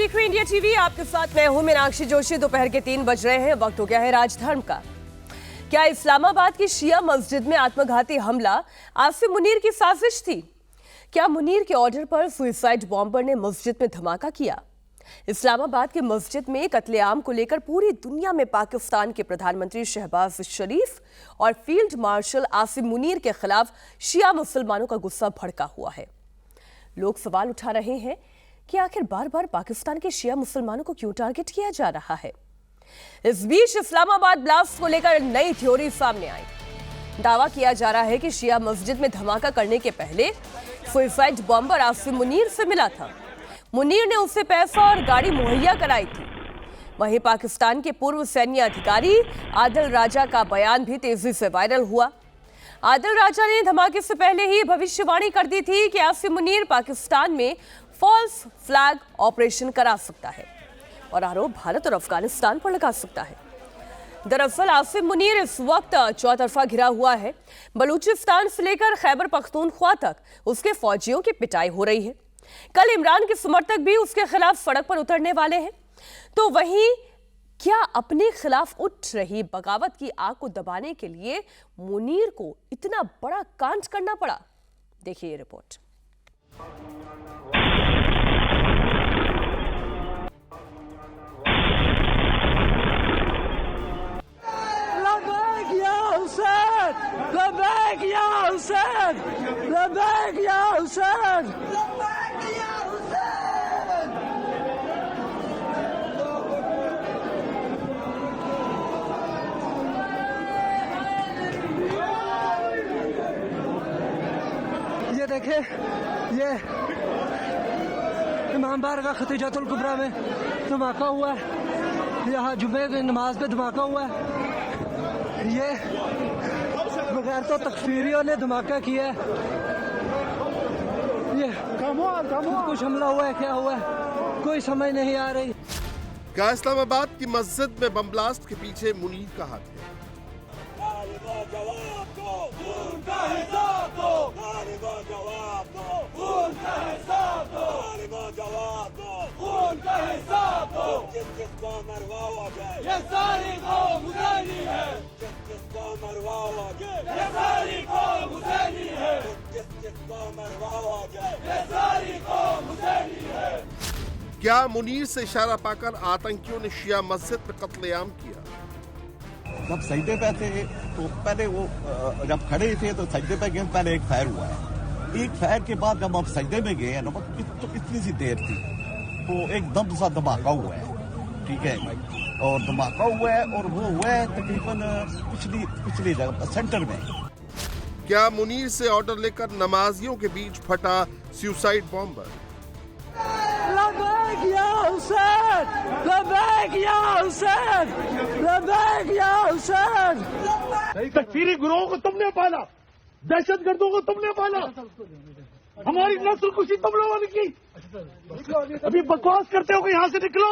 देख रहे India TV, आपके साथ मैं हूं मीनाक्षी जोशी। दोपहर के 3 बज रहे हैं, वक्त हो गया है राजधर्म का। क्या इस्लामाबाद की शिया मस्जिद में आत्मघाती हमला आसिम मुनीर की साजिश थी? क्या मुनीर के ऑर्डर पर सुसाइड बॉम्बर ने मस्जिद में धमाका किया? इस्लामाबाद की मस्जिद में कत्लेआम को लेकर पूरी दुनिया में पाकिस्तान के प्रधानमंत्री शहबाज शरीफ और फील्ड मार्शल आसिम मुनीर के खिलाफ शिया मुसलमानों का गुस्सा भड़का हुआ है। लोग सवाल उठा रहे हैं कि आखिर बार बार पाकिस्तान के शिया मुसलमानों को क्यों टारगेट किया जा रहा है। इस बीच इस्लामाबाद ब्लास्ट को लेकर नई थ्योरी सामने आई। दावा किया जा रहा है कि शिया मस्जिद में धमाका करने के पहले सुसाइड बॉम्बर आसिम मुनीर से मिला था। मुनीर ने उसे पैसा और गाड़ी मुहैया कराई थी। वहीं पाकिस्तान के पूर्व सैन्य अधिकारी आदिल राजा का बयान भी तेजी से वायरल हुआ। आदिल राजा ने धमाके से पहले ही भविष्यवाणी कर दी थी कि आसिम मुनीर पाकिस्तान में फॉल्स फ्लैग ऑपरेशन करा सकता है और आरोप भारत और अफगानिस्तान पर लगा सकता है। दरअसल आसिम मुनीर इस वक्त चौतरफा घिरा हुआ है। बलूचिस्तान से लेकर खैबर पख्तूनख्वा तक उसके फौजियों की पिटाई हो रही है। कल इमरान के समर्थक भी उसके खिलाफ सड़क पर उतरने वाले हैं। तो वहीं क्या अपने खिलाफ उठ रही बगावत की आग को दबाने के लिए मुनीर को इतना बड़ा कांड करना पड़ा? देखिए ये रिपोर्ट। ये देखे, ये इमाम बारगाह खतीजतुल कुबरा में धमाका हुआ है। यहाँ जुमे की नमाज पे धमाका हुआ है। ये बगैर तो तकफीरियों ने धमाका किया है। ये कुछ हमला हुआ है, क्या हुआ है कोई समझ नहीं आ रही। क्या इस्लामाबाद की मस्जिद में बम ब्लास्ट के पीछे मुनीर का हाथ है? क्या मुनीर से इशारा पाकर आतंकियों ने शिया मस्जिद पर कत्लेआम किया? जब सजदे पे थे तो पहले वो जब खड़े थे तो सजदे पे गए, पहले एक फायर हुआ है। एक फायर के बाद जब हम सजदे में गए ना तो कितनी सी देर थी तो एकदम सा धमाका हुआ है, ठीक है, और धमाका हुआ है और वो हुआ है तकरीबन पिछली जगह सेंटर में। क्या मुनीर से ऑर्डर लेकर नमाजियों के बीच फटा सुसाइड बॉम्बर? तकफीरी गुरुओं को तुमने पाला, दहशतगर्दों को तुमने पाला, हमारी नस्ल कुशी तुम लोगों ने की। अभी बकवास करते हो कि यहाँ से निकलो,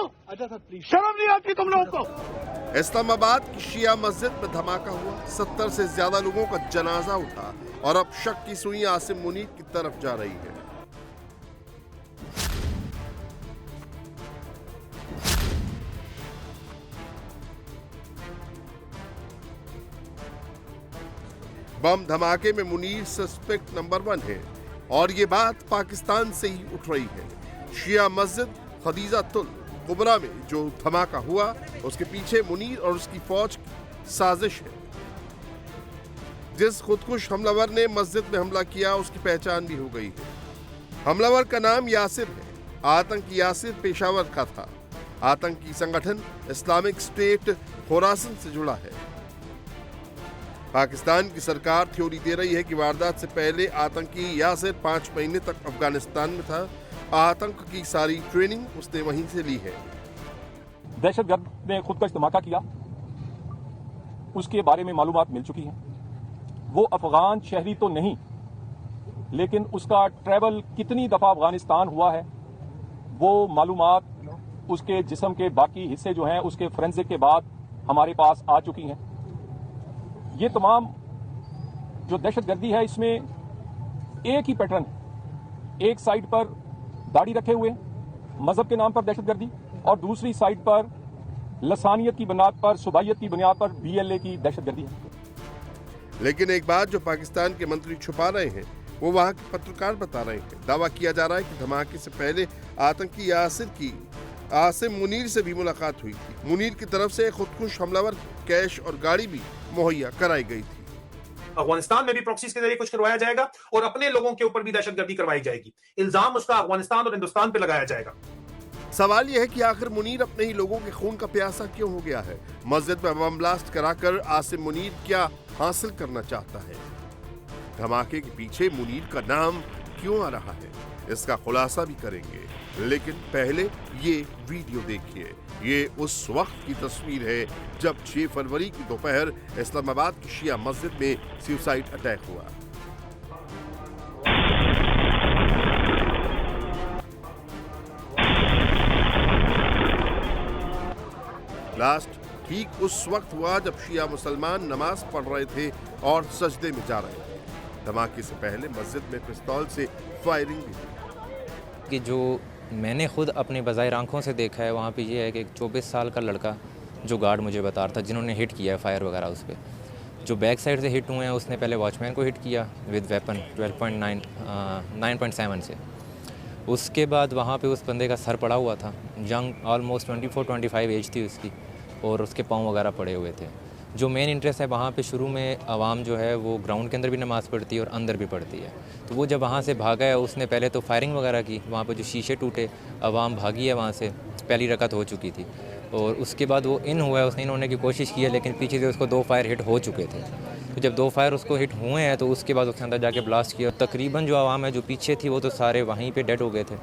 शर्म नहीं आती तुम लोगों को? इस्लामाबाद की शिया मस्जिद में धमाका हुआ, 70 से ज्यादा लोगों का जनाजा उठा और अब शक की सुई आसिम मुनीर की तरफ जा रही है। बम धमाके में मुनीर सस्पेक्ट नंबर 1 है और ये बात पाकिस्तान से ही उठ रही है। शिया मस्जिद खतीजतुल कुबरा में जो धमाका हुआ उसके पीछे मुनीर और उसकी फौज की साजिश है। जिस खुदकुश हमलावर ने मस्जिद में हमला किया उसकी पहचान भी हो गई है। हमलावर का नाम यासिर है। आतंकी यासिर पेशावर का था। आतंकी संगठन इस्लामिक स्टेट खुरासन से जुड़ा है। पाकिस्तान की सरकार थ्योरी दे रही है कि वारदात से पहले आतंकी यासिर 5 महीने तक अफगानिस्तान में था। आतंक की सारी ट्रेनिंग उसने वहीं से ली है। दहशतगर्द ने खुदकश धमाका किया, उसके बारे में मालूमात मिल चुकी है। वो अफगान शहरी तो नहीं, लेकिन उसका ट्रैवल कितनी दफा अफगानिस्तान हुआ है वो मालूमात उसके जिस्म के बाकी हिस्से जो हैं उसके फोरेंसिक के बाद हमारे पास आ चुकी हैं। ये तमाम जो दहशतगर्दी है इसमें एक ही पैटर्न, एक साइड पर दाढ़ी रखे हुए, मजहब के नाम पर दहशतगर्दी और दूसरी साइड पर लसानियत की बुनियाद पर, सुबाइयत की बुनियाद पर BLA की दहशतगर्दी है। लेकिन एक बात जो पाकिस्तान के मंत्री छुपा रहे हैं वो वहां के पत्रकार बता रहे हैं। दावा किया जा रहा है कि धमाके से पहले आतंकी आसिम मुनीर से भी मुलाकात हुई थी। मुनीर की तरफ से खुदकुश हमलावर कैश और गाड़ी भी मुहैया कराई गई थी। अफगानिस्तान में भी प्रॉक्सीज के जरिए कुछ करवाया जाएगा और अपने लोगों के ऊपर भी दहशतगर्दी करवाई जाएगी। इल्जाम उसका अफगानिस्तान और हिंदुस्तान पे लगाया जाएगा। सवाल यह है कि आखिर मुनीर अपने ही लोगों के खून का प्यासा क्यों हो गया है? मस्जिद में बम ब्लास्ट कराकर आसिम मुनीर क्या हासिल करना चाहता है? धमाके के पीछे मुनीर का नाम क्यों आ रहा है? इसका खुलासा भी करेंगे, लेकिन पहले ये वीडियो देखिए। ये उस वक्त की तस्वीर है जब 6 फरवरी की दोपहर इस्लामाबाद की शिया मस्जिद में सुसाइड अटैक हुआ। ब्लास्ट ठीक उस वक्त हुआ जब शिया मुसलमान नमाज पढ़ रहे थे और सजदे में जा रहे थे। धमाके से पहले मस्जिद में पिस्तौल से फायरिंग भी हुई। कि जो मैंने खुद अपने बज़ाहिर आंखों से देखा है वहाँ पे ये है कि एक 24 साल का लड़का जो गार्ड मुझे बता रहा था, जिन्होंने हिट किया है फायर वगैरह उस पर, जो बैक साइड से हिट हुए हैं, उसने पहले वॉचमैन को हिट किया विद वेपन 9.7 से। उसके बाद वहाँ पे उस बंदे का सर पड़ा हुआ था, यंग ऑलमोस्ट 24-25 एज थी उसकी, और उसके पाँव वगैरह पड़े हुए थे। जो मेन इंटरेस्ट है वहाँ पे शुरू में आवाम जो है वो ग्राउंड के अंदर भी नमाज़ पढ़ती है और अंदर भी पढ़ती है। तो वो जब वहाँ से भागा है, उसने पहले तो फायरिंग वगैरह की, वहाँ पे जो शीशे टूटे, आवाम भागी है वहाँ से, पहली रकत हो चुकी थी। और उसके बाद वो इन हुआ है, उसने इन होने की कोशिश की है, लेकिन पीछे से उसको 2 फायर हिट हो चुके थे। तो जब 2 फायर उसको हिट हुए हैं तो उसके बाद उसके अंदर जाके ब्लास्ट किया। तकरीबन जो आवाम है जो पीछे थी वो तो सारे वहीं पर डेड हो गए थे।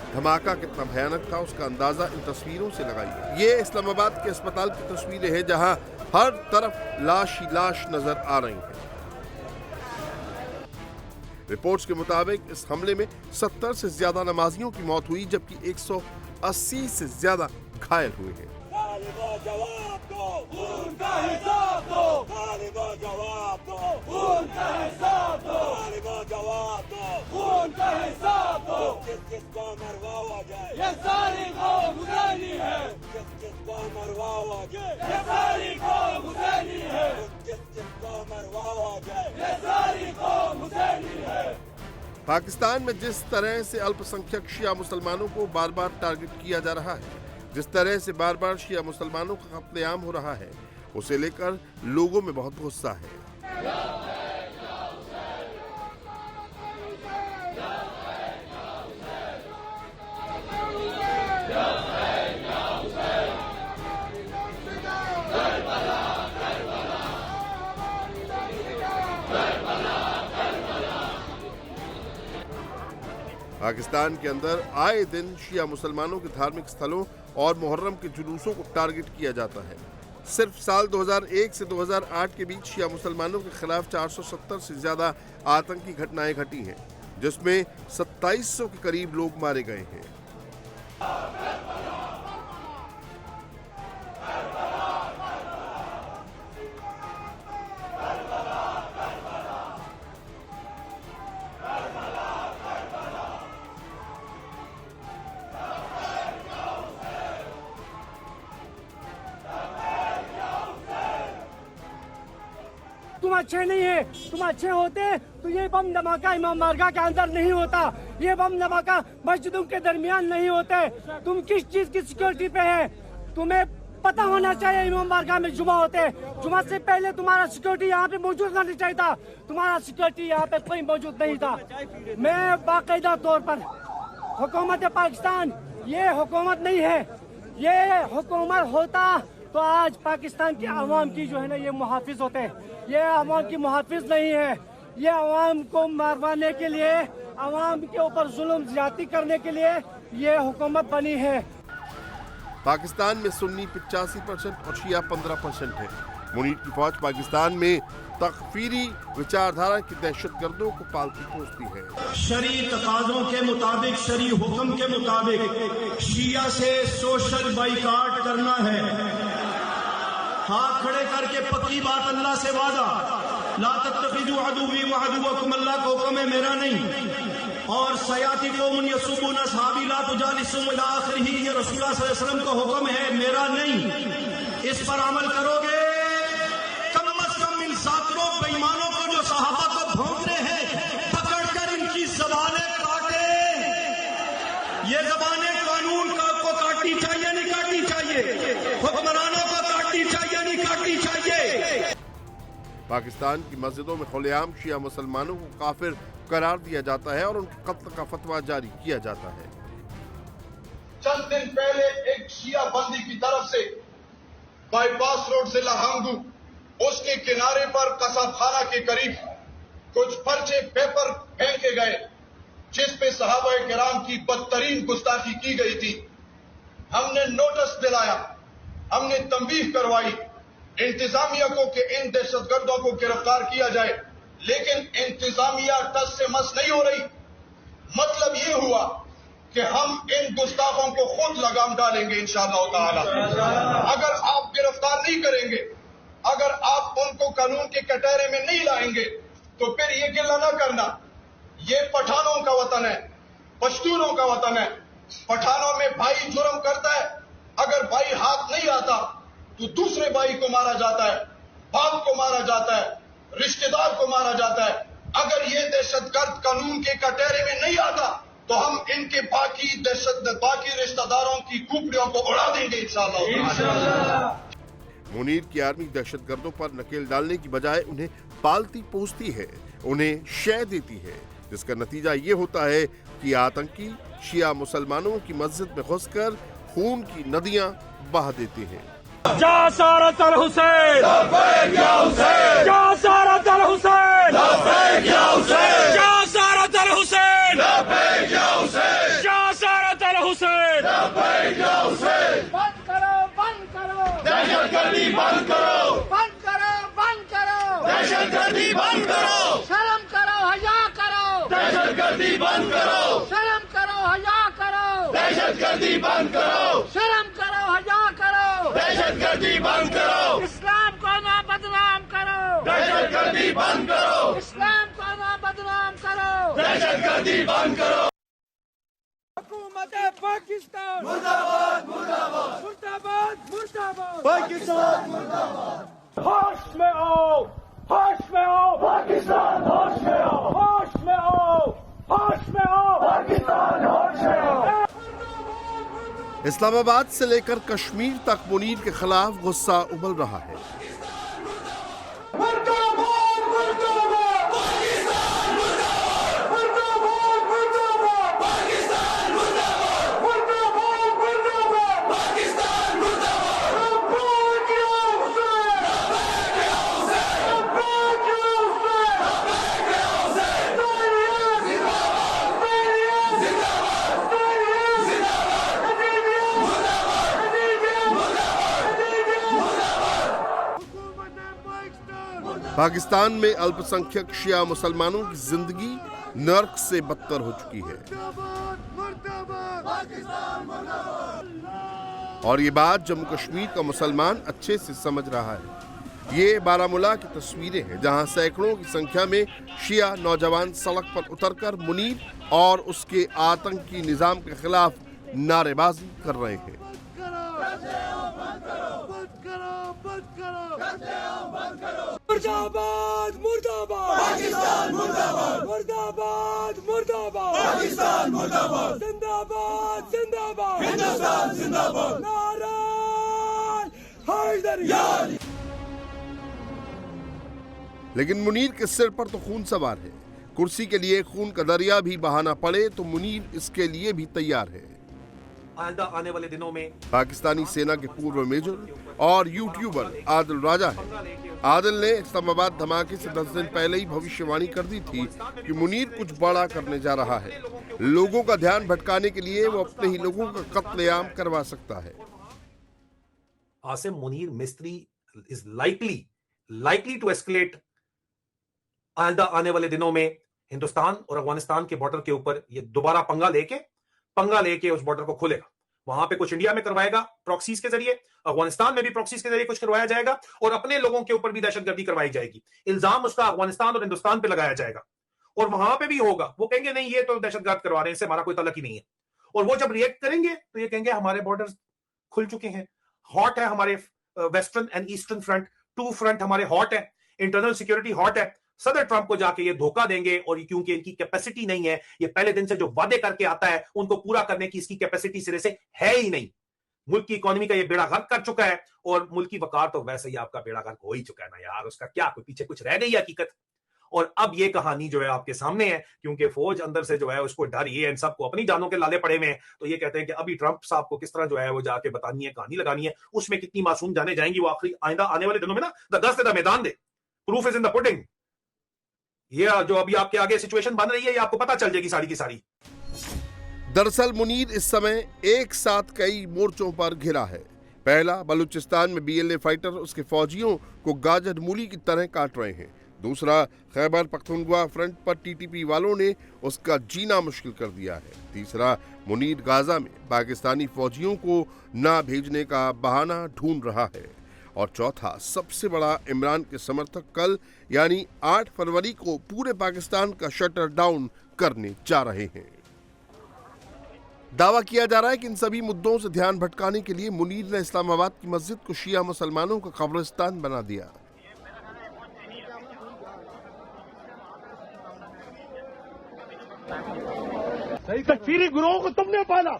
धमाका कितना भयानक था उसका अंदाजा इन तस्वीरों से लगाइए। ये इस्लामाबाद के अस्पताल की तस्वीरें हैं जहां हर तरफ लाश ही लाश नजर आ रही हैं। रिपोर्ट्स के मुताबिक इस हमले में 70 से ज्यादा नमाजियों की मौत हुई, जबकि 180 से ज्यादा घायल हुए हैं। पाकिस्तान में जिस तरह से अल्पसंख्यक शिया मुसलमानों को बार बार टारगेट किया जा रहा है, जिस तरह से बार बार शिया मुसलमानों का कत्लेआम हो रहा है, उसे लेकर लोगों में बहुत गुस्सा है। पाकिस्तान के अंदर आए दिन शिया मुसलमानों के धार्मिक स्थलों और मुहर्रम के जुलूसों को टारगेट किया जाता है। सिर्फ साल 2001 से 2008 के बीच शिया मुसलमानों के खिलाफ 470 से ज्यादा आतंकी घटनाएं घटी हैं, जिसमें 2700 के करीब लोग मारे गए हैं। तुम अच्छे नहीं है, तुम अच्छे होते तो ये बम धमाका इमाम बारगाह के अंदर नहीं होता, ये बम धमाका मस्जिदों के दरमियान नहीं होते। तुम किस चीज की सिक्योरिटी पे है? तुम्हें पता होना चाहिए इमाम बारगाह में जुमा होते, जुमा से पहले तुम्हारा सिक्योरिटी यहाँ पे मौजूद होना चाहिए था। तुम्हारा सिक्योरिटी यहाँ पे कोई मौजूद नहीं था। मैं बाकायदा तौर पर हुकूमत पाकिस्तान, ये हुकूमत नहीं है, ये हुकूमत होता तो आज पाकिस्तान की आवाम की जो है ना ये मुहाफिज होते। ये आवाम की मुहाफिज नहीं है, ये आवाम को मारवाने के लिए, आवाम के ऊपर जुल्म ज्यादती करने के लिए ये हुकूमत बनी है। पाकिस्तान में सुन्नी 85% और शिया 15% है। मुनीर की फौज पाकिस्तान में तकफीरी विचारधारा की दहशतगर्दों को पालती पोसती है। शरी तकाज़ों के मुताबिक, शरी हुक्म के मुताबिक शिया से सोशल बाइकाट करना है। हाथ खड़े करके पक्की बात, अल्लाह से वादा, ला तत्तखिज़ू अदुव्वी व अदुव्वकुम, अल्लाह का हुक्म है, मेरा नहीं। और सयाती कौमुन यसुबून असहाबी ला तुजालिसुम इला आखिरिही, ये रसूलुल्लाह सल्लल्लाहु अलैहि वसल्लम का हुक्म है, मेरा नहीं। इस पर अमल करोगे, कम अज कम इन सातरों बेईमानों को जो सहाबा को भोंक रहे हैं, पकड़कर इनकी जबानें काटे। ये जबानें कानून को काटनी चाहिए, नहीं काटनी चाहिए? हुक्मरानों को काटनी चाहिए, नहीं काटनी चाहिए? पाकिस्तान की मस्जिदों में खुलेआम शिया मुसलमानों को काफिर करार दिया जाता है और उनके कत्ल का फतवा जारी किया जाता है। चंद दिन पहले एक शिया बंदी की तरफ से बाईपास रोड से लाहंगू उसके किनारे पर कसाबखाना के करीब कुछ पर्चे पेपर फेंके गए जिस पे सहाबा किराम की बदतरीन गुस्ताखी की गई थी। हमने नोटिस दिलाया, हमने तंबीह करवाई इंतजामिया को कि इन दहशतगर्दों को गिरफ्तार किया जाए, लेकिन इंतजामिया टस से मस नहीं हो रही। मतलब ये हुआ कि हम इन गुस्ताखों को खुद लगाम डालेंगे इंशाअल्लाह ताला। अगर आप गिरफ्तार नहीं करेंगे, अगर आप उनको कानून के कटहरे में नहीं लाएंगे, तो फिर ये गिला ना करना, ये पठानों का वतन है, पश्तूनों का वतन है। पठानों में भाई जुर्म करता है, अगर भाई हाथ नहीं आता तो दूसरे भाई को मारा जाता है, बाप को मारा जाता है, रिश्तेदार को मारा जाता है। अगर ये दहशतगर्द कानून के कटहरे में नहीं आता तो हम इनके बाकी रिश्तेदारों की खोपड़ियों को उड़ा देंगे इंशाअल्लाह। मुनीर की आर्मी दहशतगर्दों पर नकेल डालने की बजाय उन्हें पालती पोसती है, उन्हें शय देती है, जिसका नतीजा ये होता है कि आतंकी शिया मुसलमानों की मस्जिद में घुसकर खून की नदियां बहा देते हैं। जा सारत अल हुसैन, या हुसैन, जा सारत अल हुसैन, या हुसैन, जा सारत अल हुसैन, या हुसैन, जा सारत अल हुसैन, या हुसैन। बंद करो, बंद करो दहशतगर्दी, बंद करो, बंद करो, बंद करो दहशतगर्दी, बंद करो। शर्म करो, हया करो दहशतगर्दी, बंद करो। शर्म करो, हया करो दहशतगर्दी, बंद करो। शर्म करो, हया करो दहशतगर्दी, बंद करो। इस्लाम को ना बदनाम करो दहशतगर्दी, बंद करो। इस्लाम को ना बदनाम करो दहशतगर्दी, बंद करो। हुकूमत पाकिस्तान मुर्दाबाद, मुर्दाबाद, मुर्दाबाद, मुर्दाबाद, पाकिस्तान मुर्दाबाद। होश में आओ, होश में आओ पाकिस्तान, होश में आओ, होश में आओ, होश में आओ पाकिस्तान, होश में आओ। इस्लामाबाद से लेकर कश्मीर तक मुनीर के खिलाफ गुस्सा उबल रहा है। पाकिस्तान में अल्पसंख्यक शिया मुसलमानों की जिंदगी नर्क से बदतर हो चुकी है और ये बात जम्मू कश्मीर का मुसलमान अच्छे से समझ रहा है। ये बारामूला की तस्वीरें हैं जहां सैकड़ों की संख्या में शिया नौजवान सड़क पर उतरकर मुनीर और उसके आतंकी निजाम के खिलाफ नारेबाजी कर रहे हैं। मुर्दाबाद, मुर्दाबाद पाकिस्तान, मुर्दाबाद, मुर्दाबाद, मुर्दाबाद पाकिस्तान, मुर्दाबाद, जिंदाबाद, जिंदाबाद हिंदुस्तान, जिंदाबाद, नारा हैदरी। लेकिन मुनीर के सिर पर तो खून सवार है। कुर्सी के लिए खून का दरिया भी बहाना पड़े तो मुनीर इसके लिए भी तैयार है। आने वाले दिनों में पाकिस्तानी सेना के पूर्व मेजर और यूट्यूबर आदिल राजा है। आदिल ने इस्लामाबाद धमाके से 10 दिन पहले ही भविष्यवाणी कर दी थी कि मुनीर कुछ बड़ा करने जा रहा है। लोगों का ध्यान भटकाने के लिए वो अपने ही लोगों का कत्लेआम करवा सकता है। आसिम मुनीर मिस्त्री इज लाइकली टू एस्केलेट। आने वाले दिनों में हिंदुस्तान और अफगानिस्तान के बॉर्डर के ऊपर ये दोबारा पंगा लेके उस बॉर्डर को खोलेगा। वहां पे कुछ इंडिया में करवाएगा प्रॉक्सीज के जरिए, अफगानिस्तान में भी प्रॉक्सीज के जरिए कुछ करवाया जाएगा और अपने लोगों के ऊपर भी दहशतगर्दी करवाई जाएगी। इल्जाम उसका अफगानिस्तान और हिंदुस्तान पे लगाया जाएगा। और वहां पे भी होगा, वो कहेंगे नहीं ये तो दहशतगर्द करवा रहे हैं, इससे हमारा कोई तल्लक ही नहीं है। और वो जब रिएक्ट करेंगे तो ये कहेंगे हमारे बॉर्डर खुल चुके हैं, हॉट है हमारे western and eastern front, 2 front हमारे हॉट है, इंटरनल सिक्योरिटी हॉट है। सदर ट्रंप को जाके ये धोखा देंगे, और क्योंकि इनकी कैपेसिटी नहीं है, ये पहले दिन से जो वादे करके आता है उनको पूरा करने की इसकी कैपेसिटी सिरे से है ही नहीं। मुल्क की इकोनॉमी का ये बेड़ा गर्क कर चुका है, और मुल्क की वकार तो वैसे ही आपका बेड़ा गर्क हो ही चुका है ना यार, उसका क्या कोई पीछे कुछ रह गई हकीकत। और अब ये कहानी जो है आपके सामने है, क्योंकि फौज अंदर से जो है उसको डर ये, इन सबको अपनी जानों के लाले पड़े हुए हैं, तो ये कहते हैं कि अभी ट्रंप साहब को किस तरह जो है वो जाके बतानी है, कहानी लगानी है, उसमें कितनी मासूम जाने जाएंगी वो आखिरी आइंदा आने वाले दिनों में ना, द दस द मैदान दे, proof is in the pudding. ये जो अभी आपके आगे सिचुएशन बन रही है ये आपको पता चल जाएगी सारी की सारी। दरअसल मुनीर इस समय एक साथ कई मोर्चों पर घिरा है। पहला, बलूचिस्तान में बीएलए फाइटर उसके फौजियों को गाजर मूली की तरह काट रहे हैं। दूसरा, खैबर पख्तूनख्वा फ्रंट पर टीटीपी वालों ने उसका जीना मुश्किल कर दिया है। तीसरा, मुनीर गाजा में पाकिस्तानी फौजियों को ना भेजने का बहाना ढूंढ रहा है। और चौथा, सबसे बड़ा, इमरान के समर्थक कल यानी 8 फरवरी को पूरे पाकिस्तान का शटर डाउन करने जा रहे हैं। दावा किया जा रहा है कि इन सभी मुद्दों से ध्यान भटकाने के लिए मुनीर ने इस्लामाबाद की मस्जिद को शिया मुसलमानों का कब्रिस्तान बना दिया। तकफीरी गुरुओं को तुमने पाला,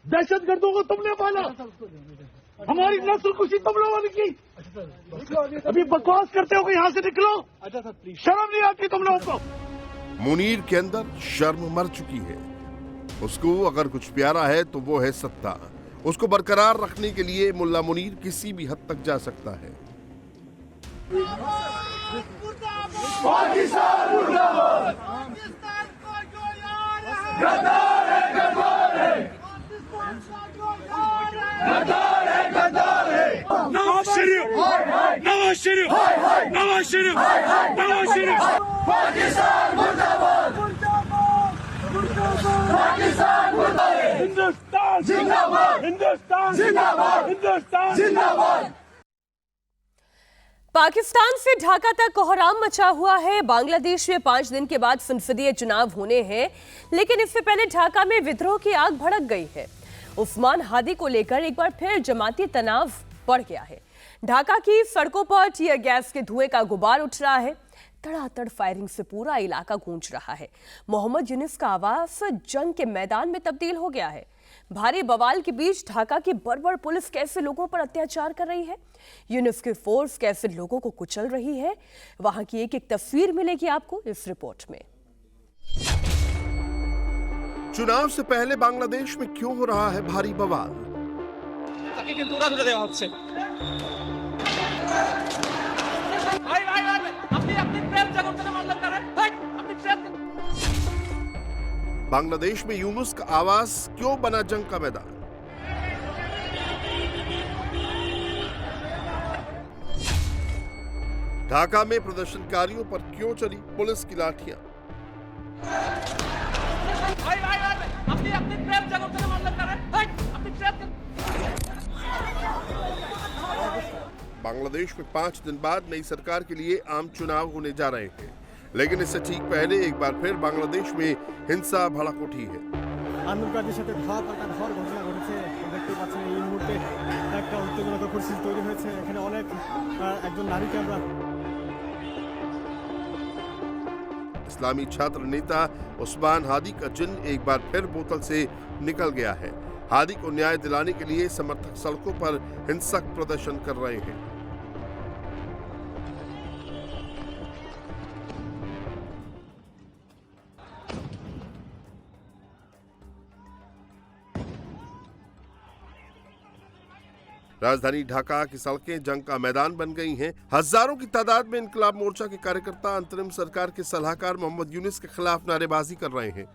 दहशतगर्दों को तुमने पाला, हमारी नस्ल कुशी तुम लोगों ने की। अभी बकवास करते हो कि यहाँ से निकलो, शर्म नहीं आती तुम लोगों को। मुनीर के अंदर शर्म मर चुकी है। उसको अगर कुछ प्यारा है तो वो है सत्ता। उसको बरकरार रखने के लिए मुल्ला मुनीर किसी भी हद तक जा सकता है। पाकिस्तान मुर्दाबाद, गद्दार है, गद्दार है, गद्दार है, गद्दार है। नवाज शरीफ, नवाज शरीफ, नवाज शरीफ, नवाज शरीफ। पाकिस्तान मुर्दाबाद, पाकिस्तान मुर्दाबाद, हिंदुस्तान जिंदाबाद, हिंदुस्तान जिंदाबाद, हिंदुस्तान जिंदाबाद। पाकिस्तान से ढाका तक कोहराम मचा हुआ है। बांग्लादेश में 5 दिन के बाद संसदीय चुनाव होने हैं, लेकिन इससे पहले ढाका में विद्रोह की आग भड़क गई है। उस्मान हादी को लेकर एक बार फिर जमाती तनाव बढ़ गया है। ढाका की सड़कों पर टीयर गैस के धुएं का गुबार उठ रहा है। तड़ातड़ फायरिंग से पूरा इलाका गूंज रहा है। मोहम्मद यूनुस का आवाज जंग के मैदान में तब्दील हो गया है। भारी बवाल के बीच ढाका की बर्बर पुलिस कैसे लोगों पर अत्याचार कर रही है, यूनुस की फोर्स कैसे लोगों को कुचल रही है, वहां की एक एक तस्वीर मिलेगी आपको इस रिपोर्ट में। चुनाव से पहले बांग्लादेश में क्यों हो रहा है भारी बवाल? बांग्लादेश में यूनुस का आवाज क्यों बना जंग का मैदान? ढाका में प्रदर्शनकारियों पर क्यों चली पुलिस की लाठियां? बांग्लादेश में 5 दिन बाद नई सरकार के लिए आम चुनाव होने जा रहे हैं, लेकिन इससे ठीक पहले एक बार फिर बांग्लादेश में हिंसा भड़क उठी है। आंदोलनकारीদের সাথে ধাওয়া হওয়ার ঘটনা ঘটেছে। দেখতে পাচ্ছেন এই মুহূর্তে একটা উত্তেজনাকর পরিস্থিতি তৈরি হয়েছে। এখানে অনেক একজন নারীকে আমরা इस्लामी छात्र नेता उस्मान हादी का जिन एक बार फिर बोतल से निकल गया है। हादी को न्याय दिलाने के लिए समर्थक सड़कों पर हिंसक प्रदर्शन कर रहे हैं। राजधानी ढाका की सड़कें जंग का मैदान बन गई हैं। हजारों की तादाद में इनकलाब मोर्चा के कार्यकर्ता अंतरिम सरकार के सलाहकार मोहम्मद यूनुस के खिलाफ नारेबाजी कर रहे हैं।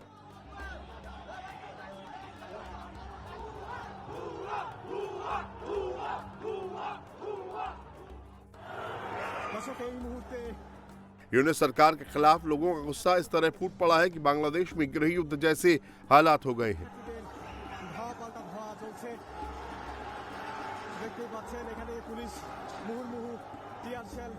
यूनुस सरकार के खिलाफ लोगों का गुस्सा इस तरह फूट पड़ा है कि बांग्लादेश में गृह युद्ध जैसे हालात हो गए हैं। দেখতে পাচ্ছেন এখানে পুলিশ মুহুর্মুহু টিয়ার শেল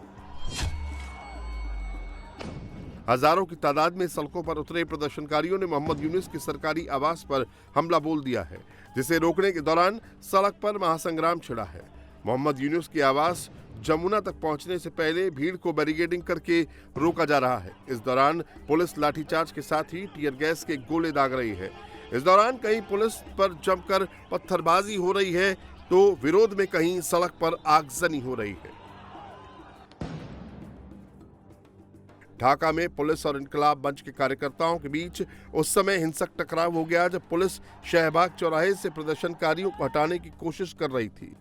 हजारों की तादाद में सड़कों पर उतरे प्रदर्शनकारियों ने मोहम्मद यूनुस के सरकारी आवास पर हमला बोल दिया है, जिसे रोकने के दौरान सड़क पर महासंग्राम छिड़ा है। मोहम्मद यूनुस की आवास जमुना तक पहुंचने से पहले भीड़ को बैरिकेडिंग करके रोका जा रहा है। इस दौरान पुलिस लाठीचार्ज के साथ ही टीयर गैस के गोले दाग रही है। इस दौरान कहीं पुलिस पर जमकर पत्थरबाजी हो रही है तो विरोध में कहीं सड़क पर आगजनी हो रही है। ढाका में पुलिस और इनकलाब मंच के कार्यकर्ताओं के बीच उस समय हिंसक टकराव हो गया जब पुलिस शहबाग चौराहे से प्रदर्शनकारियों को हटाने की कोशिश कर रही थी।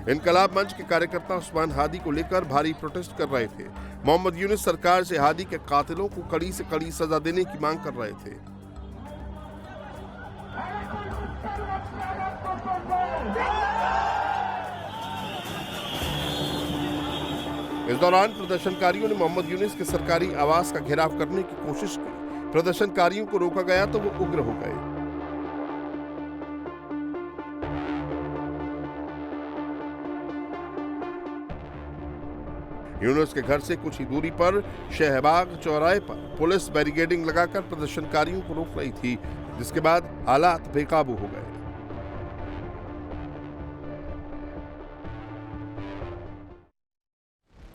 इनकलाब मंच के कार्यकर्ता उस्मान हादी को लेकर भारी प्रोटेस्ट कर रहे थे। मोहम्मद यूनुस सरकार से हादी के कातिलों को कड़ी से कड़ी सजा देने की मांग कर रहे थे। इस दौरान प्रदर्शनकारियों ने मोहम्मद यूनुस के सरकारी आवास का घेराव करने की कोशिश की। प्रदर्शनकारियों को रोका गया तो वो उग्र हो गए। यूनुस के घर से कुछ ही दूरी पर शहबाग चौराहे पर पुलिस बैरिकेडिंग लगाकर प्रदर्शनकारियों को रोक रही थी, जिसके बाद हालात बेकाबू हो गए।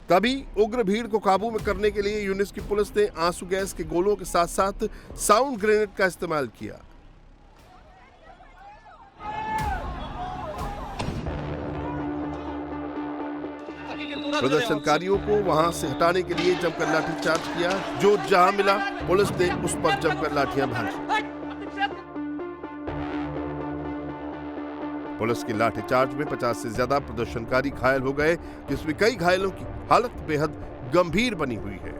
तभी उग्र भीड़ को काबू में करने के लिए यूनुस की पुलिस ने आंसू गैस के गोलों के साथ साथ साउंड ग्रेनेड का इस्तेमाल किया। प्रदर्शनकारियों को वहां से हटाने के लिए जमकर लाठीचार्ज किया। जो जहां मिला पुलिस ने उस पर जमकर लाठियां भांजी। पुलिस की लाठीचार्ज में 50 से ज्यादा प्रदर्शनकारी घायल हो गए, जिसमें कई घायलों की हालत बेहद गंभीर बनी हुई है।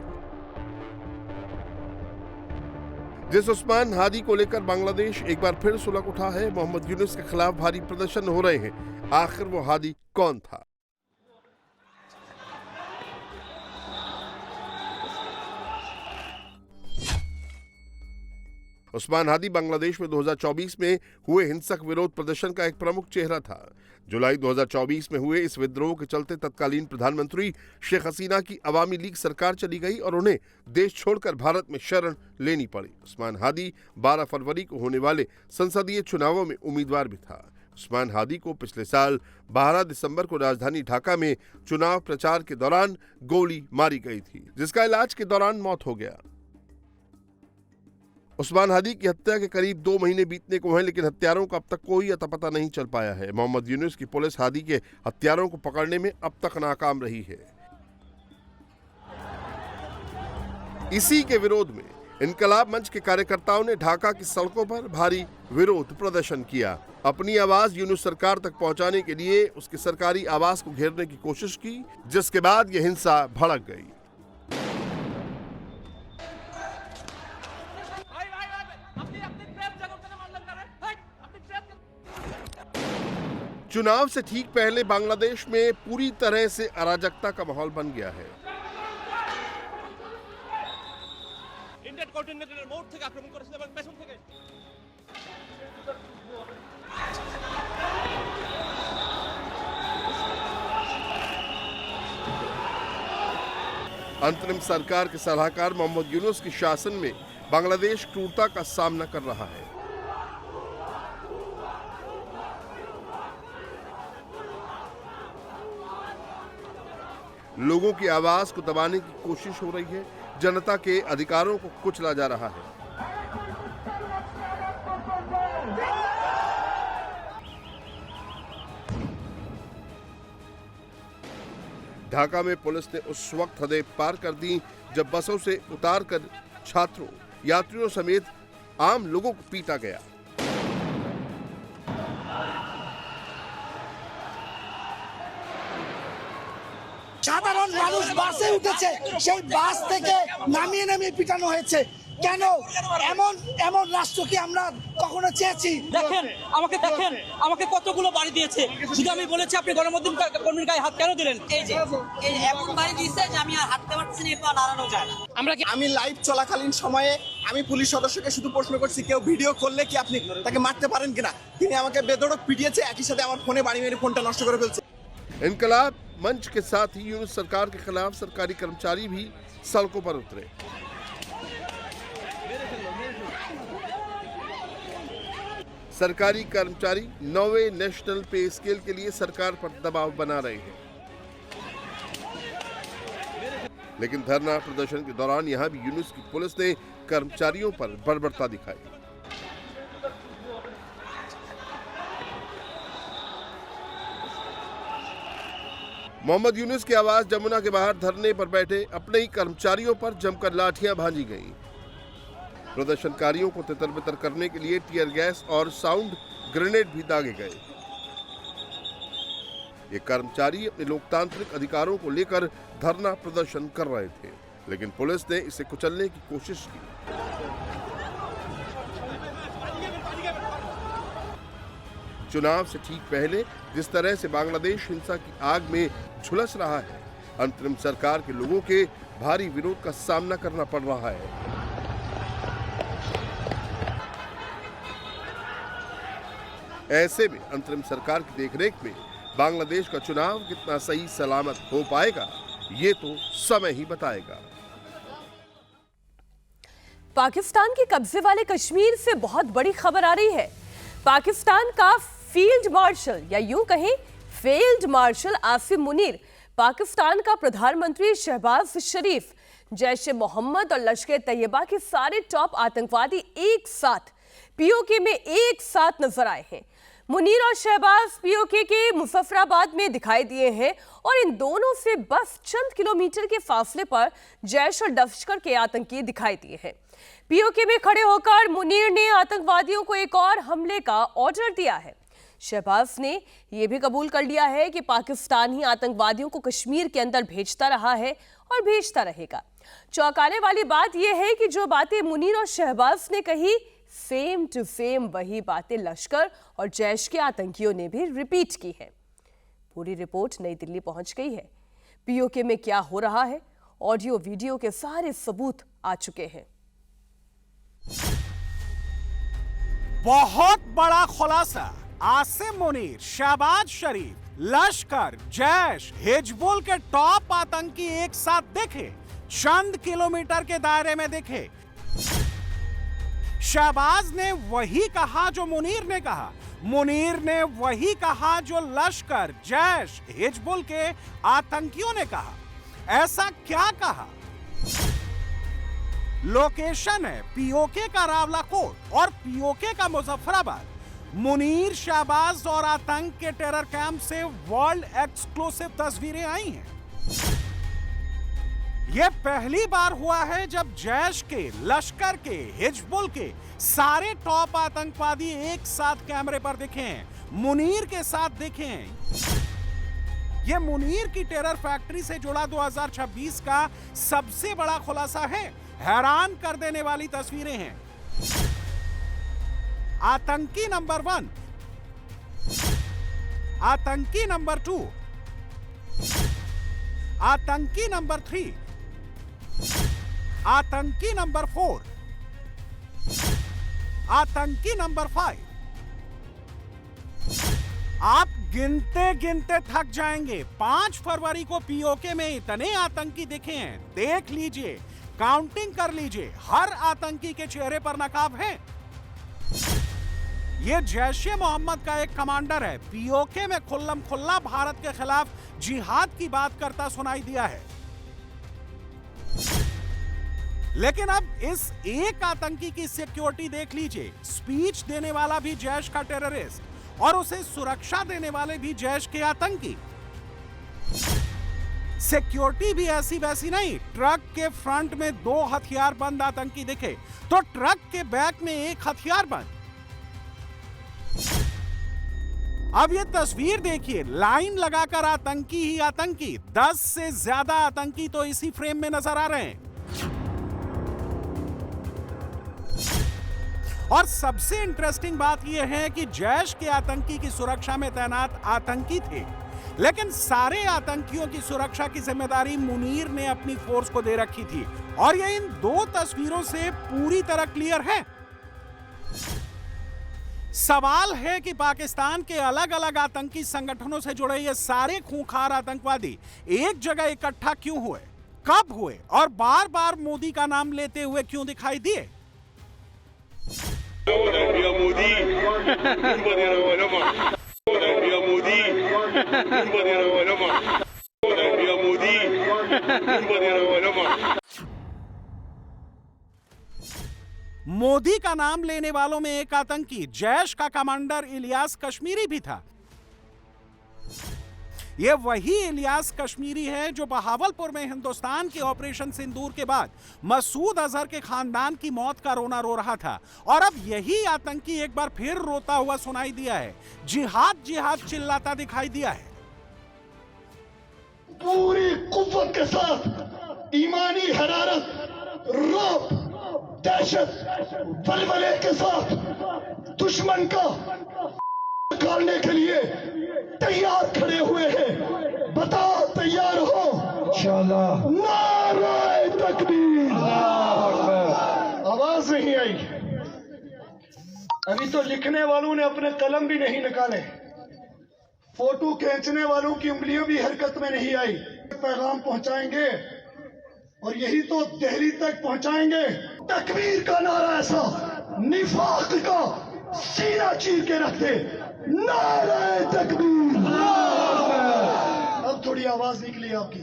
जिस उस्मान हादी को लेकर बांग्लादेश एक बार फिर सुलग उठा है, मोहम्मद यूनुस के खिलाफ भारी प्रदर्शन हो रहे हैं। आखिर वो हादी कौन था? उस्मान हादी बांग्लादेश में 2024 में हुए हिंसक विरोध प्रदर्शन का एक प्रमुख चेहरा था। जुलाई 2024 में हुए इस विद्रोह के चलते तत्कालीन प्रधानमंत्री शेख हसीना की अवामी लीग सरकार चली गई और उन्हें देश छोड़कर भारत में शरण लेनी पड़ी। उस्मान हादी 12 फरवरी को होने वाले संसदीय चुनावों में उम्मीदवार भी था। उस्मान हादी को पिछले साल 12 दिसंबर को राजधानी ढाका में चुनाव प्रचार के दौरान गोली मारी गई थी, जिसका इलाज के दौरान मौत हो गया। उस्मान हादी की हत्या के करीब 2 महीने बीतने को हैं, लेकिन हत्यारों का अब तक कोई अता पता नहीं चल पाया है। मोहम्मद यूनुस की पुलिस हादी के हत्यारों को पकड़ने में अब तक नाकाम रही है। इसी के विरोध में इनकलाब मंच के कार्यकर्ताओं ने ढाका की सड़कों पर भारी विरोध प्रदर्शन किया। अपनी आवाज यूनुस सरकार तक पहुंचाने के लिए उसके सरकारी आवास को घेरने की कोशिश की, जिसके बाद यह हिंसा भड़क गई। चुनाव से ठीक पहले बांग्लादेश में पूरी तरह से अराजकता का माहौल बन गया है। अंतरिम सरकार के सलाहकार मोहम्मद यूनुस के शासन में बांग्लादेश क्रूरता का सामना कर रहा है। लोगों की आवाज को दबाने की कोशिश हो रही है। जनता के अधिकारों को कुचला जा रहा है। ढाका में पुलिस ने उस वक्त हदें पार कर दी जब बसों से उतारकर छात्रों, यात्रियों समेत आम लोगों को पीटा गया। সাধারণ মানুষ বাসে উঠেছে, সেই বাস থেকে নামিয়ে নামিয়ে পিটানো হয়েছে। কেন এমন এমন রাষ্ট্র কি আমরা কখনো চেয়েছি? দেখেন আমাকে কতগুলো বাড়ি দিয়েছে, শুধু আমি বলেছি আপনি গণমাধ্যম কর্মীর গায়ে হাত কেন দিলেন? এই যে এমন বাড়ি দিয়েছে যে আমি আর হাঁটতে পারছি না, পা নাড়ানো যায় না। আমি লাইভ চলাকালীন সময়ে আমি পুলিশ সদস্যকে শুধু প্রশ্ন করছি, কেউ ভিডিও করলে কি আপনি তাকে মারতে পারেন কিনা? তিনি আমাকে বেধড়ক পিটিয়েছে, একই সাথে আমার ফোনে বাড়ি মেরে ফোনটা নষ্ট করে ফেলছে। इनकलाब मंच के साथ ही यूनुस सरकार के खिलाफ सरकारी कर्मचारी भी सड़कों पर उतरे। सरकारी कर्मचारी 9वें नेशनल पे स्केल के लिए सरकार पर दबाव बना रहे हैं, लेकिन धरना प्रदर्शन के दौरान यहां भी यूनुस की पुलिस ने कर्मचारियों पर बर्बरता दिखाई। मोहम्मद यूनुस की आवाज जमुना के बाहर धरने पर बैठे अपने ही कर्मचारियों पर जमकर लाठियां भांजी गईं। प्रदर्शनकारियों को तितर-बितर करने के लिए टीयर गैस और साउंड ग्रेनेड भी दागे गए। ये कर्मचारी अपने लोकतांत्रिक अधिकारों को लेकर धरना प्रदर्शन कर रहे थे, लेकिन पुलिस ने इसे कुचलने की कोशिश की। चुनाव से ठीक पहले जिस तरह से बांग्लादेश हिंसा की आग में झुलस रहा है, अंतरिम सरकार के लोगों के भारी विरोध का सामना करना पड़ रहा है। ऐसे में अंतरिम सरकार की देखरेख में बांग्लादेश का चुनाव कितना सही सलामत हो पाएगा, ये तो समय ही बताएगा। पाकिस्तान के कब्जे वाले कश्मीर से बहुत बड़ी खबर आ रही है। पाकिस्तान का फील्ड मार्शल या यूं कहें फील्ड मार्शल आसिम मुनीर, पाकिस्तान का प्रधानमंत्री शहबाज शरीफ, जैश ए मोहम्मद और लश्कर तैयबा के सारे टॉप आतंकवादी एक साथ पीओके में एक साथ नजर आए हैं। मुनीर और शहबाज पीओके के मुजफ्फराबाद में दिखाई दिए हैं और इन दोनों से बस चंद किलोमीटर के फासले पर जैश और लश्कर के आतंकी दिखाई दिए हैं। पीओके में खड़े होकर मुनीर ने आतंकवादियों को एक और हमले का ऑर्डर दिया है। शहबाज ने यह भी कबूल कर लिया है कि पाकिस्तान ही आतंकवादियों को कश्मीर के अंदर भेजता रहा है और भेजता रहेगा। चौंकाने वाली बात यह है कि जो बातें मुनीर और शहबाज ने कही, सेम टू सेम वही बातें लश्कर और जैश के आतंकियों ने भी रिपीट की है। पूरी रिपोर्ट नई दिल्ली पहुंच गई है। पीओके में क्या हो रहा है, ऑडियो वीडियो के सारे सबूत आ चुके हैं। बहुत बड़ा खुलासा, आसिम मुनीर, शहबाज शरीफ, लश्कर, जैश, हिजबुल के टॉप आतंकी एक साथ दिखे, चंद किलोमीटर के दायरे में दिखे। शहबाज ने वही कहा जो मुनीर ने कहा, मुनीर ने वही कहा जो लश्कर, जैश, हिजबुल के आतंकियों ने कहा। ऐसा क्या कहा? लोकेशन है पीओके का रावलाकोट और पीओके का मुजफ्फराबाद। मुनीर, शहबाज और आतंक के टेरर कैंप से वर्ल्ड एक्सक्लूसिव तस्वीरें आई हैं। यह पहली बार हुआ है जब जैश के, लश्कर के, हिजबुल के सारे टॉप आतंकवादी एक साथ कैमरे पर दिखे हैं, मुनीर के साथ दिखे हैं। यह मुनीर की टेरर फैक्ट्री से जुड़ा 2026 का सबसे बड़ा खुलासा है। हैरान कर देने वाली तस्वीरें हैं। आतंकी नंबर 1, आतंकी नंबर 2, आतंकी नंबर 3, आतंकी नंबर 4, आतंकी नंबर 5। आप गिनते गिनते थक जाएंगे। 5 फरवरी को पीओके में इतने आतंकी दिखे हैं। देख लीजिए, काउंटिंग कर लीजिए, हर आतंकी के चेहरे पर नकाब है। यह जैश-ए मोहम्मद का एक कमांडर है। पीओके में खुल्लम खुल्ला भारत के खिलाफ जिहाद की बात करता सुनाई दिया है। लेकिन अब इस एक आतंकी की सिक्योरिटी देख लीजिए। स्पीच देने वाला भी जैश का टेररिस्ट और उसे सुरक्षा देने वाले भी जैश के आतंकी। सिक्योरिटी भी ऐसी वैसी नहीं। ट्रक के फ्रंट में 2 हथियारबंद आतंकी दिखे तो ट्रक के बैक में 1 हथियारबंद। अब ये तस्वीर देखिए, लाइन लगाकर आतंकी ही आतंकी। 10 से ज्यादा आतंकी तो इसी फ्रेम में नजर आ रहे हैं। और सबसे इंटरेस्टिंग बात यह है कि जैश के आतंकी की सुरक्षा में तैनात आतंकी थे, लेकिन सारे आतंकियों की सुरक्षा की जिम्मेदारी मुनीर ने अपनी फोर्स को दे रखी थी। और यह इन दो तस्वीरों से पूरी तरह क्लियर है। सवाल है कि पाकिस्तान के अलग अलग आतंकी संगठनों से जुड़े ये सारे खूंखार आतंकवादी एक जगह इकट्ठा क्यों हुए, कब हुए और बार बार मोदी का नाम लेते हुए क्यों दिखाई दिए? मोदी का नाम लेने वालों में एक आतंकी जैश का कमांडर इलियास कश्मीरी भी था। यह वही इलियास कश्मीरी है जो बहावलपुर में हिंदुस्तान के ऑपरेशन सिंदूर के बाद मसूद अजहर के खानदान की मौत का रोना रो रहा था। और अब यही आतंकी एक बार फिर रोता हुआ सुनाई दिया है, जिहाद जिहाद चिल्लाता दिखाई दिया है। पूरी कुव्वत के साथ ईमानी हरारत, रौब, दहशत, बलबले के साथ दुश्मन का निकालने के लिए तैयार खड़े हुए हैं। बताओ तैयार हो? इंशाअल्लाह। नारे तकबीर। आवाज नहीं आई। अभी तो लिखने वालों ने अपने कलम भी नहीं निकाले, फोटो खींचने वालों की उंगलियां भी हरकत में नहीं आई। पैगाम पहुंचाएंगे और यही तो दिल्ली तक पहुंचाएंगे। तकबीर का नारा ऐसा निफाक का सीना चीर के रखते। नारे तकबीर। अब थोड़ी आवाज निकली आपकी।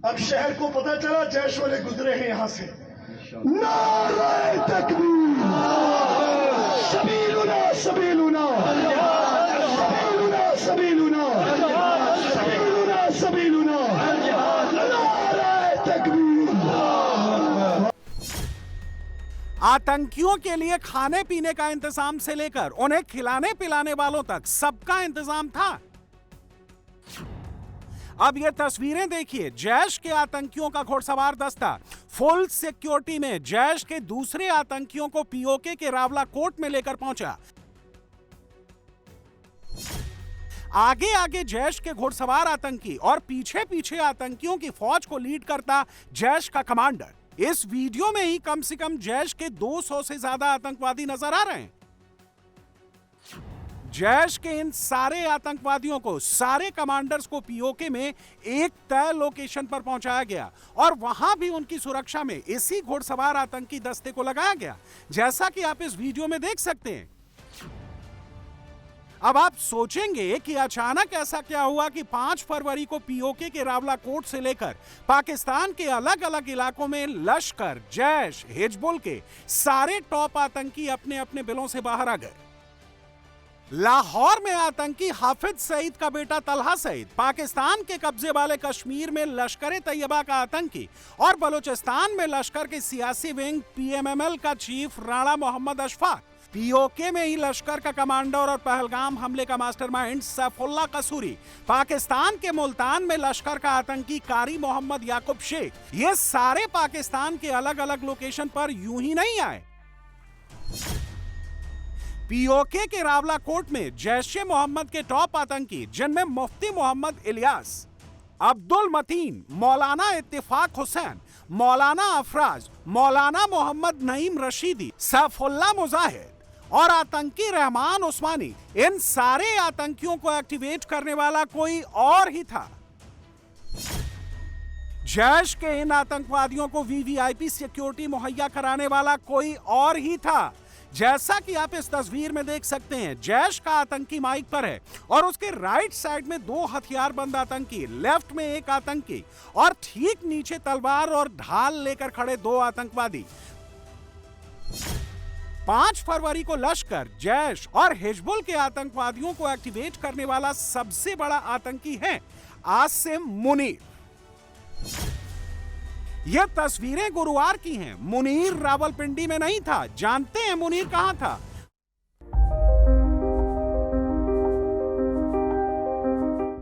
अब शहर को पता चला जैश वाले गुजरे हैं यहां से। नारे तकबीर। सबीलुना सबीलुना सबीलुना सबीलुना सबीलुना सबीलुना। नारे तकबीर। आतंकियों के लिए खाने पीने का इंतजाम से लेकर उन्हें खिलाने पिलाने वालों तक सबका इंतजाम था। अब ये तस्वीरें देखिए, जैश के आतंकियों का घुड़सवार दस्ता फुल सिक्योरिटी में जैश के दूसरे आतंकियों को पीओके के रावला कोट में लेकर पहुंचा। आगे आगे जैश के घुड़सवार आतंकी और पीछे पीछे आतंकियों की फौज को लीड करता जैश का कमांडर। इस वीडियो में ही कम से कम जैश के 200 से ज्यादा आतंकवादी नजर आ रहे हैं। जैश के इन सारे आतंकवादियों को, सारे कमांडर्स को पीओके में एक तय लोकेशन पर पहुंचाया गया और वहां भी उनकी सुरक्षा में इसी घुड़सवार आतंकी दस्ते को लगाया गया, जैसा कि आप इस वीडियो में देख सकते हैं। अब आप सोचेंगे कि अचानक ऐसा क्या हुआ कि 5 फरवरी को पीओके के रावला कोट से लेकर पाकिस्तान के अलग अलग इलाकों में लश्कर, जैश, हिजबुल के सारे टॉप आतंकी अपने अपने बिलों से बाहर आ गए। लाहौर में आतंकी हाफिज सईद का बेटा तलहा सईद, पाकिस्तान के कब्जे वाले कश्मीर में लश्कर तैयबा का आतंकी और बलूचिस्तान में लश्कर के सियासी विंग पीएमएमएल का चीफ राणा मोहम्मद अशफाक, पीओके में ही लश्कर का कमांडर और पहलगाम हमले का मास्टरमाइंड सैफुल्ला कसूरी, पाकिस्तान के मुल्तान में लश्कर का आतंकी कारी मोहम्मद याकूब शेख, ये सारे पाकिस्तान के अलग अलग लोकेशन पर यूं ही नहीं आए। पीओके के रावला कोट में जैश ए मोहम्मद के टॉप आतंकी, जिनमें मुफ्ती मोहम्मद इलियास, अब्दुल मतीन, मौलाना इत्तिफाक हुसैन, मौलाना अफराज, मौलाना मोहम्मद नईम रशीदी, सैफुल्ला मुजाहिद और आतंकी रहमान उस्मानी, इन सारे आतंकियों को एक्टिवेट करने वाला कोई और ही था। जैश के इन आतंकवादियों को वीवीआईपी सिक्योरिटी मुहैया कराने वाला कोई और ही था। जैसा कि आप इस तस्वीर में देख सकते हैं, जैश का आतंकी माइक पर है और उसके राइट साइड में 2 हथियारबंद आतंकी, लेफ्ट में एक आतंकी और ठीक नीचे तलवार और ढाल लेकर खड़े 2 आतंकवादी। 5 फरवरी को लश्कर, जैश और हिजबुल के आतंकवादियों को एक्टिवेट करने वाला सबसे बड़ा आतंकी है आसिम मुनीर। यह तस्वीरें गुरुवार की हैं। मुनीर रावलपिंडी में नहीं था। जानते हैं मुनीर कहां था?